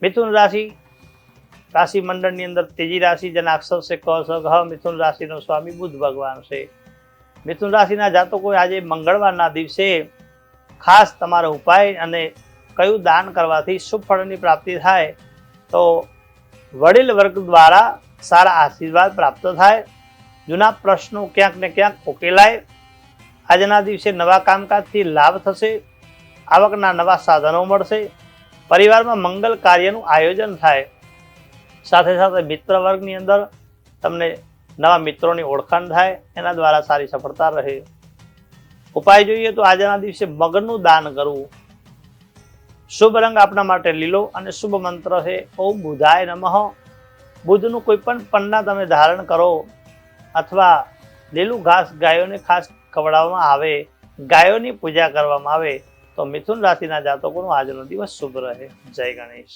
मिथुन राशि राशि मंडल ની અંદર ત્રીજી રાશि જેના અક્ષર છે ક સ ઘ મિથુન રાશિનો સ્વામી બુધ ભગવાન છે। મિથુન રાશિના જાતકો આજે મંગળવારના દિવસે ખાસ તમારો ઉપાય અને કયું દાન કરવાથી શુભ ફળની પ્રાપ્તિ થાય તો વડીલ વર્ગ દ્વારા સારા આશીર્વાદ પ્રાપ્ત થાય, જૂના પ્રશ્નો ક્યાંક ને ક્યાંક ઉકેલાય, આજના દિવસે નવા કામકાજથી લાભ થશે, આવકના નવા સાધનો મળશે, પરિવારમાં મંગલ કાર્યનું આયોજન થાય, સાથે સાથે મિત્ર વર્ગની અંદર તમને નવા મિત્રોની ઓળખાણ થાય, એના દ્વારા સારી સફળતા રહે। ઉપાય જોઈએ તો આજના દિવસે મગનું દાન કરવું। શુભ રંગ આપણા માટે લીલો અને શુભ મંત્ર છે ઓમ બુધાય નમઃ। બુધનું કોઈ પણ પન્ના તમે ધારણ કરો અથવા લીલું ઘાસ ગાયોને ખાસ ખવડાવવામાં આવે, ગાયોની પૂજા કરવામાં આવે તો મિથુન રાશિના જાતકોનો આજનો દિવસ શુભ રહે। જય ગણેશ।